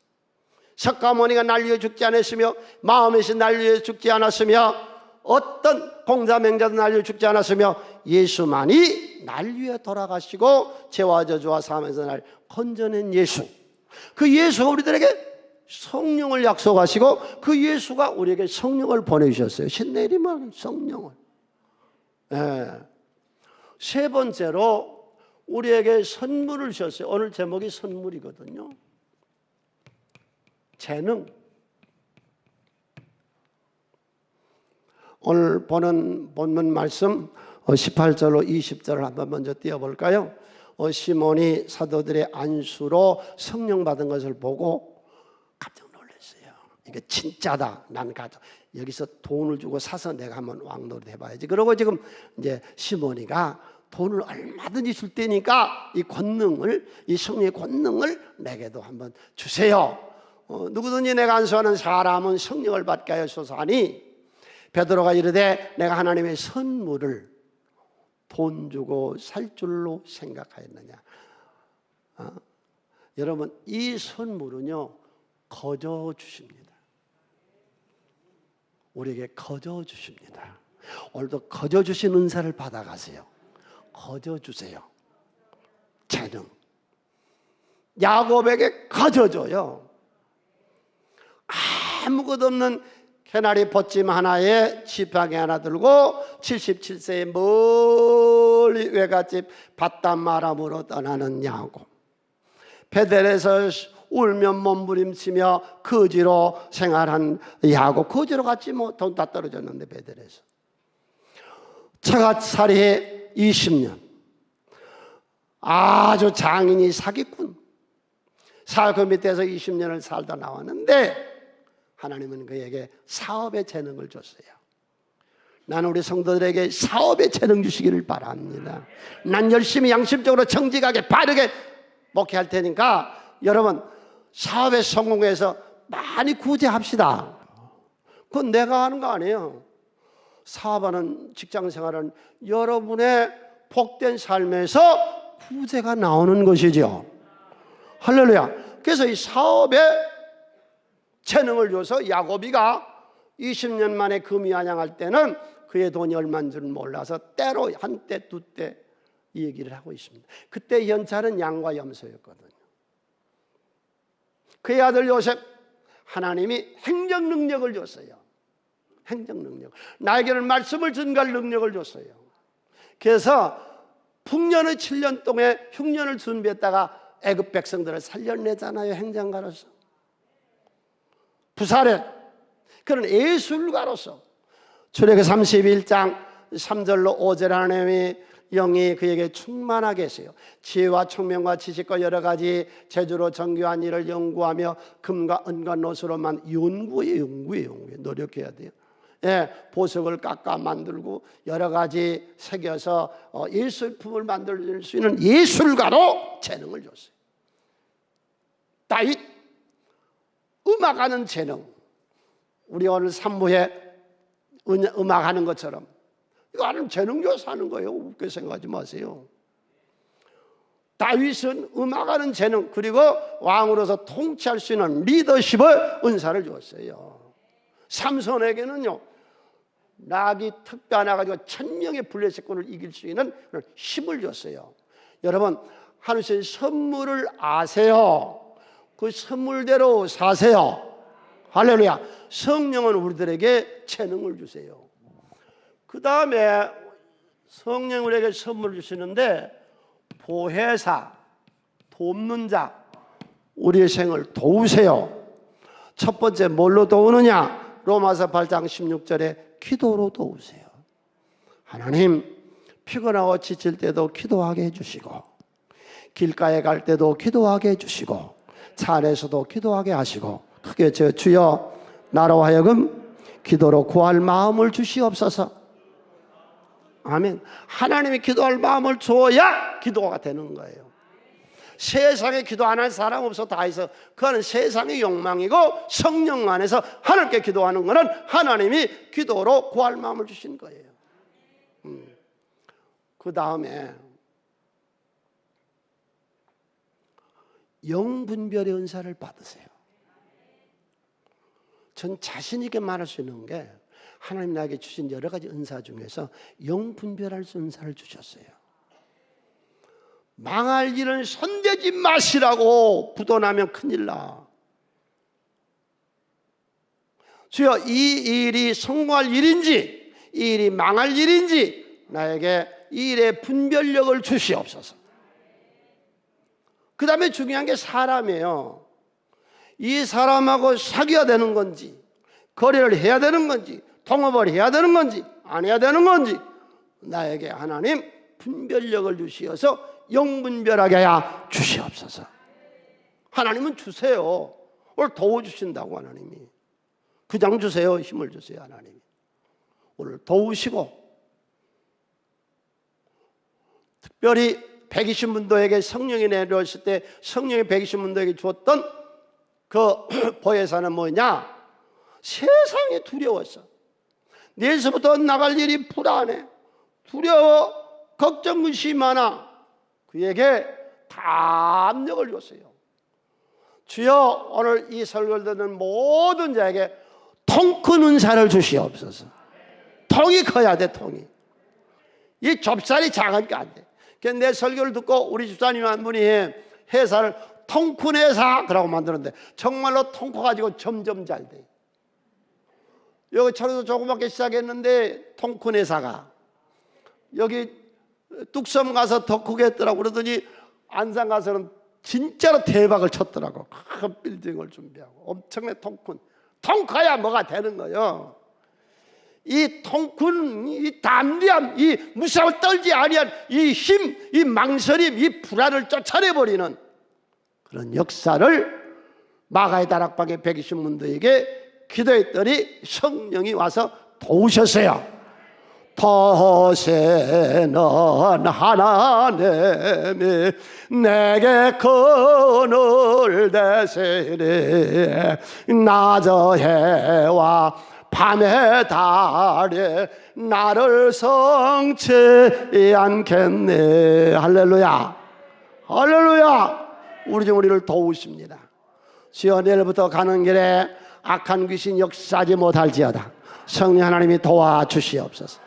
석가모니가 난리에 죽지 않았으며 마음에서 난리에 죽지 않았으며 어떤 공자맹자도 난리에 죽지 않았으며 예수만이 난리에 돌아가시고 죄와 저주와 사함에서 날 건져낸 예수. 그 예수가 우리들에게 성령을 약속하시고 그 예수가 우리에게 성령을 보내주셨어요. 신내림은 성령을. 세 번째로 우리에게 선물을 주셨어요. 오늘 제목이 선물이거든요. 재능. 오늘 보는 본문 말씀 18절로 20절을 한번 먼저 띄워볼까요? 시몬이 사도들의 안수로 성령 받은 것을 보고 깜짝 놀랐어요. 이게 진짜다. 난 가져. 여기서 돈을 주고 사서 내가 한번 왕노릇 해봐야지. 그러고 지금 이제 시몬이가 돈을 얼마든지 줄 테니까 이 권능을, 이 성령의 권능을 내게도 한번 주세요. 누구든지 내가 안수하는 사람은 성령을 받게 하여소서 하니 베드로가 이르되 내가 하나님의 선물을 돈 주고 살 줄로 생각하였느냐. 여러분, 이 선물은요 거저 주십니다. 우리에게 거저 주십니다. 오늘도 거저 주신 은사를 받아가세요. 거저 주세요. 재능. 야곱에게 거저 줘요. 아무것도 없는 개나리 벗짐 하나에 지팡이 하나 들고 77세에 멀리 외갓집 밭담마람으로 떠나는 야곱. 베델에서 울며 몸부림치며 거지로 생활한 야곱. 거지로 갔지 뭐. 돈 다 떨어졌는데 베델에서. 처갓살이 20년. 아주 장인이 사기꾼. 그 밑에서 20년을 살다 나왔는데 하나님은 그에게 사업의 재능을 줬어요. 나는 우리 성도들에게 사업의 재능 주시기를 바랍니다. 난 열심히 양심적으로 정직하게 바르게 목회할 테니까 여러분 사업에 성공해서 많이 구제합시다. 그건 내가 하는 거 아니에요. 사업하는 직장생활은 여러분의 복된 삶에서 구제가 나오는 것이죠. 할렐루야. 그래서 이 사업에 재능을 줘서 야곱이가 20년 만에 금이환양할 때는 그의 돈이 얼마인 줄 몰라서 때로 한때 두 때 이 얘기를 하고 있습니다. 그때 연차는 양과 염소였거든요. 그의 아들 요셉, 하나님이 행정 능력을 줬어요. 행정 능력. 나에게는 말씀을 전가할 능력을 줬어요. 그래서 풍년의 7년 동안 흉년을 준비했다가 애굽 백성들을 살려내잖아요. 행정가로서. 부사렛, 그는 예술가로서 출애굽 31장 3절로 5절 하나님이 영이 그에게 충만하게 했어요. 지혜와 총명과 지식과 여러 가지 재주로 정교한 일을 연구하며 금과 은과 노수로만 연구에 노력해야 돼요. 예, 보석을 깎아 만들고 여러 가지 새겨서 예술품을 만들 수 있는 예술가로 재능을 줬어요. 다윗, 음악하는 재능. 우리 오늘 3부에 음악하는 것처럼 이거 하나님 재능 줘서 하는 거예요. 웃게 생각하지 마세요. 다윗은 음악하는 재능, 그리고 왕으로서 통치할 수 있는 리더십을 은사를 줬어요. 삼손에게는요 낙이 특별 나가지고 1000명의 블레셋군을 이길 수 있는 그런 힘을 줬어요. 여러분, 하나님의 선물을 아세요. 그 선물대로 사세요. 할렐루야. 성령은 우리들에게 재능을 주세요. 그 다음에 성령 우리에게 선물을 주시는데 보혜사, 돕는 자, 우리의 생을 도우세요. 첫 번째 뭘로 도우느냐? 로마서 8장 16절에 기도로 도우세요. 하나님, 피곤하고 지칠 때도 기도하게 해주시고, 길가에 갈 때도 기도하게 해주시고, 차 안에서도 기도하게 하시고, 크게 주여 나로 하여금 기도로 구할 마음을 주시옵소서. 아멘. 하나님이 기도할 마음을 줘야 기도가 되는 거예요. 세상에 기도 안 할 사람 없어. 다 있어. 그거는 세상의 욕망이고, 성령 안에서 하나님께 기도하는 것은 하나님이 기도로 구할 마음을 주신 거예요. 그 다음에 영분별의 은사를 받으세요. 전 자신 있게 말할 수 있는 게 하나님 나에게 주신 여러 가지 은사 중에서 영분별할 수 은사를 주셨어요. 망할 일은 손대지 마시라고 부도나면 큰일 나. 주여, 이 일이 성공할 일인지 이 일이 망할 일인지 나에게 이 일의 분별력을 주시옵소서. 그 다음에 중요한 게 사람이에요. 이 사람하고 사귀어야 되는 건지, 거래를 해야 되는 건지, 통업을 해야 되는 건지 안 해야 되는 건지 나에게 하나님 분별력을 주시어서 영분별하게 하여 주시옵소서. 하나님은 주세요. 오늘 도와주신다고 하나님이. 부장 주세요. 힘을 주세요. 하나님이 오늘 도우시고, 특별히 120문도에게 성령이 내려오실 때 성령이 120문도에게 주었던 그 보혜사는 뭐냐? 세상이 두려웠어. 내일서부터 나갈 일이 불안해, 두려워, 걱정, 근심이 많아. 그에게 다 압력을 줬어요. 주여, 오늘 이 설교를 듣는 모든 자에게 통 큰 은사를 주시옵소서. 통이 커야 돼. 통이, 이 좁쌀이 작으니까 안 돼. 내 설교를 듣고 우리 집사님 한 분이 회사를 통큰 회사 그러고 만드는데 정말로 통 커가지고 점점 잘 돼. 여기 철에도 조그맣게 시작했는데 통큰 회사가 여기 뚝섬 가서 더 크게 했더라고. 그러더니 안산 가서는 진짜로 대박을 쳤더라고. 큰 빌딩을 준비하고 엄청나게 통 커야 뭐가 되는 거예요. 이 통큰, 이 담대함, 이 무서워 떨지 아니한 이 힘, 이 망설임, 이 불안을 쫓아내버리는 그런 역사를 마가의 다락방의 120문도에게 기도했더니 성령이 와서 도우셨어요. 도세는 하나님이 내게 그늘 대시니 낮의 해와 밤의 달에 나를 성치 않겠네. 할렐루야, 할렐루야. 우리 중 우리를 도우십니다. 주여, 내일부터 가는 길에 악한 귀신 역사하지 못할지어다. 성령 하나님이 도와주시옵소서.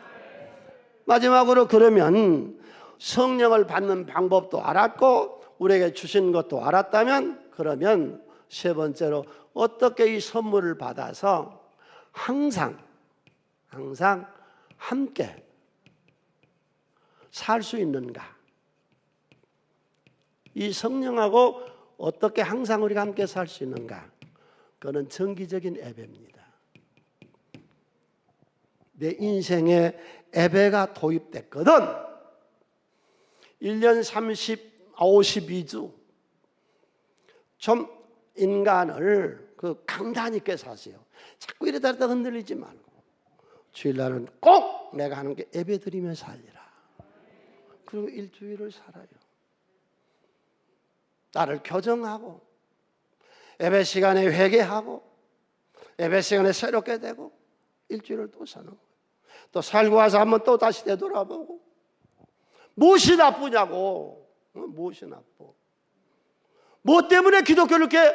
마지막으로, 그러면 성령을 받는 방법도 알았고 우리에게 주신 것도 알았다면, 그러면 세 번째로 어떻게 이 선물을 받아서 항상 함께 살 수 있는가? 이 성령하고 어떻게 항상 우리가 함께 살 수 있는가? 그건 정기적인 예배입니다. 내 인생에 예배가 도입됐거든. 1년 52주 좀 인간을 강단 있게 사세요. 자꾸 이러다 흔들리지 말고 주일날은 꼭 내가 하는 게 예배 드리며 살리라. 그리고 일주일을 살아요. 나를 교정하고 예배 시간에 회개하고 예배 시간에 새롭게 되고 일주일을 또 사는 거예요. 또 살고 와서 한번 또 다시 되돌아보고, 무엇이 나쁘냐고. 무엇이 나빠? 뭐 때문에 기독교를 이렇게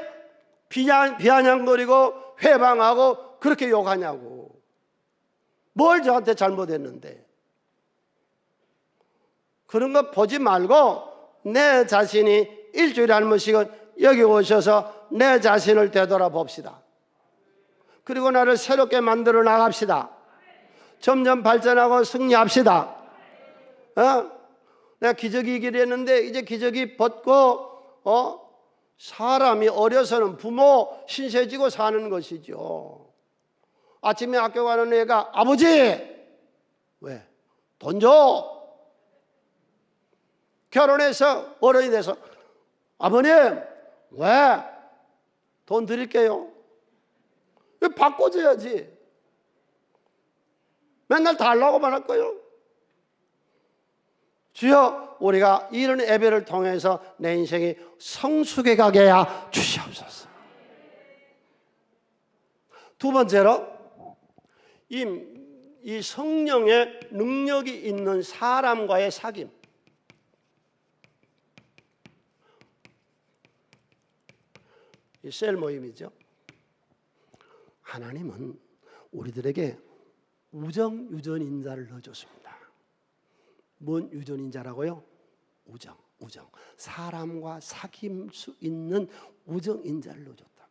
비아냥거리고 회방하고 그렇게 욕하냐고. 뭘 저한테 잘못했는데. 그런 거 보지 말고 내 자신이 일주일에 한 번씩은 여기 오셔서 내 자신을 되돌아봅시다. 그리고 나를 새롭게 만들어 나갑시다. 점점 발전하고 승리합시다. 내가 기저귀 얘기를 했는데 이제 기저귀 벗고 사람이 어려서는 부모 신세지고 사는 것이죠. 아침에 학교 가는 애가 아버지 왜? 돈 줘. 결혼해서 어른이 돼서 아버님 왜? 돈 드릴게요. 왜 바꿔줘야지. 맨날 달라고만 할 거예요. 주여, 우리가 이런 예배를 통해서 내 인생이 성숙해 가게 하여 주시옵소서. 두 번째로 이 성령의 능력이 있는 사람과의 사귐. 이 셀 모임이죠. 하나님은 우리들에게 우정 유전인자를 넣어줬습니다. 뭔 유전인자라고요? 우정. 사람과 사귈 수 있는 우정인자를 넣어줬다고.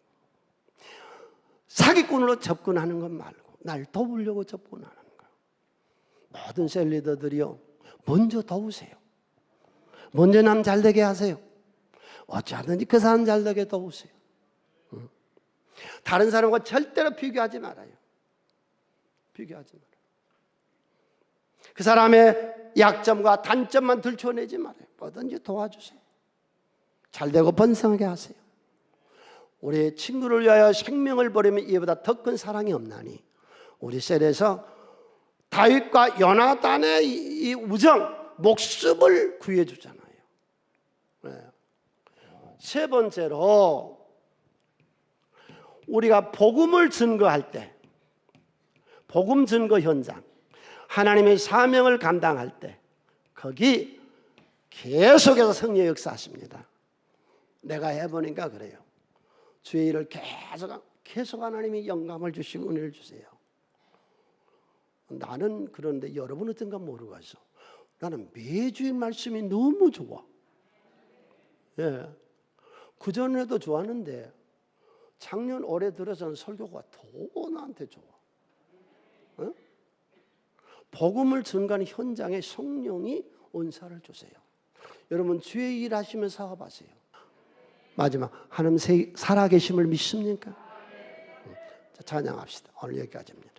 사기꾼으로 접근하는 것 말고 날 도우려고 접근하는 거. 모든 셀 리더들이요, 먼저 도우세요. 먼저 남 잘되게 하세요. 어찌하든지 그 사람 잘되게 도우세요. 다른 사람과 절대로 비교하지 말아요. 비교하지 말아요. 그 사람의 약점과 단점만 들춰내지 말아요. 뭐든지 도와주세요. 잘되고 번성하게 하세요. 우리의 친구를 위하여 생명을 버리면 이보다 더 큰 사랑이 없나니. 우리 셀에서 다윗과 요나단의 이 우정, 목숨을 구해주잖아요. 네. 세 번째로 우리가 복음을 증거할 때, 복음 증거 현장, 하나님의 사명을 감당할 때 거기 계속해서 성령의 역사하십니다. 내가 해보니까 그래요. 주의 일을 계속 하나님이 영감을 주시고 은혜를 주세요. 나는 그런데 여러분은 어떤가 모르겠어. 나는 매주의 말씀이 너무 좋아. 예. 그전에도 좋았는데 작년 올해 들어서는 설교가 더 나한테 좋아. 어? 복음을 전가하는 현장에 성령이 은사를 주세요. 여러분 주의 일 하시면 사업하세요. 마지막, 하나님 살아계심을 믿습니까? 자, 찬양합시다. 오늘 여기까지입니다.